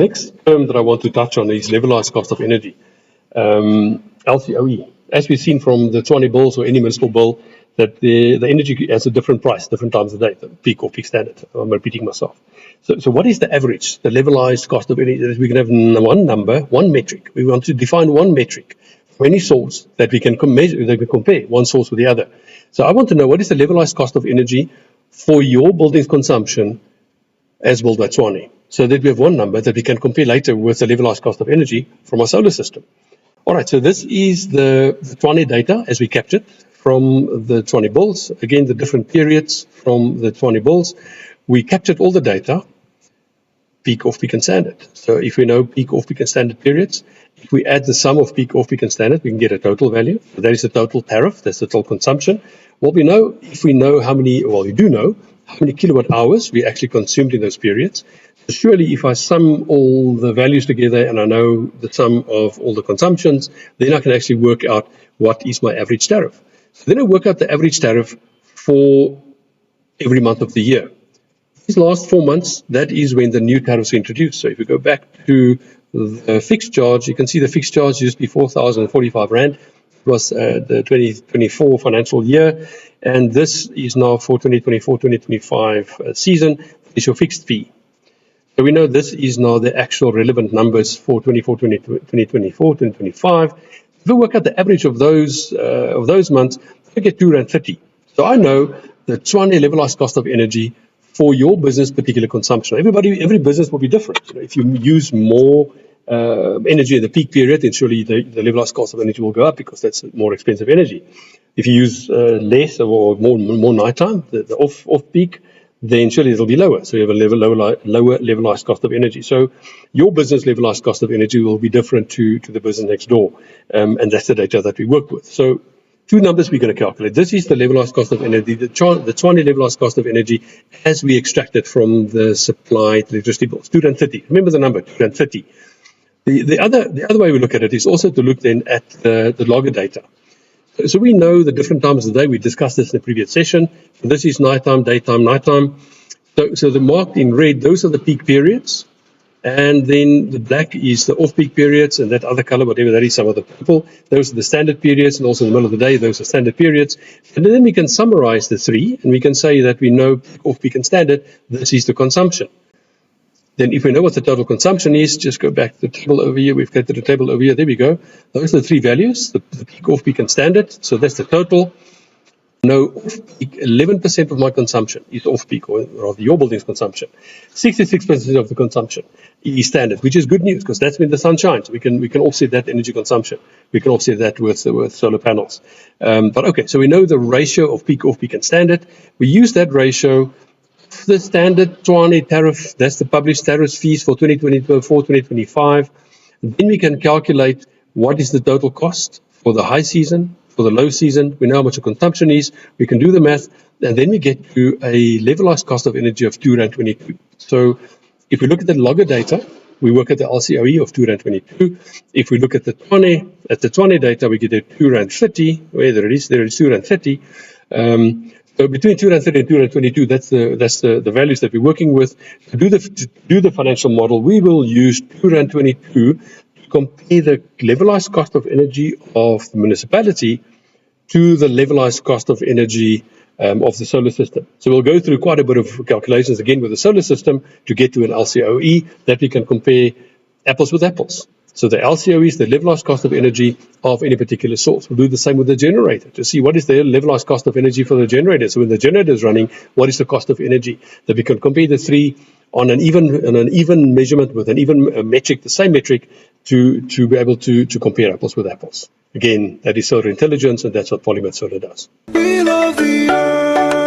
next term that I want to touch on is levelized cost of energy, LCOE. As we've seen from the Tshwane bills or any municipal bill, that the energy has a different price, different times of the day, the peak or peak standard. I'm repeating myself. So what is the average, the levelized cost of energy? We can have one number, one metric. We want to define one metric for any source that we can measure, that we compare one source with the other. So I want to know what is the levelized cost of energy for your building's consumption as built by Tshwane, so that we have one number that we can compare later with the levelized cost of energy from our solar system. All right, so this is the Tshwane data as we captured from the Tshwane bills. Again, the different periods from the Tshwane bills. We captured all the data, peak, off-peak, and standard. So if we know peak, off-peak, and standard periods, if we add the sum of peak, off-peak, and standard, we can get a total value. So that is the total tariff, that's the total consumption. What we know, if we know how many, well, we do know how many kilowatt hours we actually consumed in those periods. So surely if I sum all the values together and I know the sum of all the consumptions, then I can actually work out what is my average tariff. So then I work out the average tariff for every month of the year. These last 4 months, that is when the new tariffs were introduced. So if we go back to the fixed charge, you can see the fixed charge used to be 4,045 Rand. It was the 2024 financial year, and this is now for 2024-2025 season. It's your fixed fee. So we know this is now the actual relevant numbers for 2024-2025. If we work out the average of those months, we get R2.30. So I know the Tshwane levelized cost of energy for your business particular consumption. Every business will be different. If you use more energy in the peak period, then surely the levelized cost of energy will go up because that's more expensive energy. If you use less or more nighttime, the off-peak, then surely it'll be lower. So you have a lower levelized cost of energy. So your business levelized cost of energy will be different to the business next door. And that's the data that we work with. So two numbers we're going to calculate. This is the levelized cost of energy, the Tshwane levelized cost of energy as we extract it from the supplied electricity bills, R2.30. Remember the number, R2.30. The other way we look at it is also to look then at the logger data. So we know the different times of the day. We discussed this in the previous session. So this is nighttime, daytime, nighttime. So the marked in red, those are the peak periods. And then the black is the off-peak periods, and that other color, whatever that is, some of the purple, those are the standard periods, and also in the middle of the day, those are standard periods. And then we can summarize the three, and we can say that we know peak, off-peak, and standard, this is the consumption. Then if we know what the total consumption is, just go back to the table over here. We've created a table over here. There we go. Those are the three values, the peak, off-peak, and standard. So that's the total. No off-peak, 11% of my consumption is off-peak, or rather your building's consumption. 66% of the consumption is standard, which is good news because that's when the sun shines. We can offset that energy consumption. We can offset that with solar panels. But okay, so we know the ratio of peak, off-peak, and standard. We use that ratio. The standard Tshwane tariff, that's the published tariff fees for 2024-2025. Then we can calculate what is the total cost for the high season, for the low season. We know how much the consumption is. We can do the math, and then we get to a levelized cost of energy of R2.22. So if we look at the logger data, we work at the LCOE of R2.22. If we look at the Tshwane data, we get a R2.30. Where there it is R2.30. So between R2.30 and R2.22, that's the values that we're working with. To do the financial model, we will use R2.22 to compare the levelized cost of energy of the municipality to the levelized cost of energy of the solar system. So we'll go through quite a bit of calculations again with the solar system to get to an LCOE that we can compare apples with apples. So the LCOE is the levelized cost of energy of any particular source. We'll do the same with the generator to see what is the levelized cost of energy for the generator. So when the generator is running, what is the cost of energy? That we can compare the three on an even measurement with an even metric, the same metric, to be able to compare apples with apples. Again, that is SolarIntelligence, and that's what Polymath Solar does. We love the earth.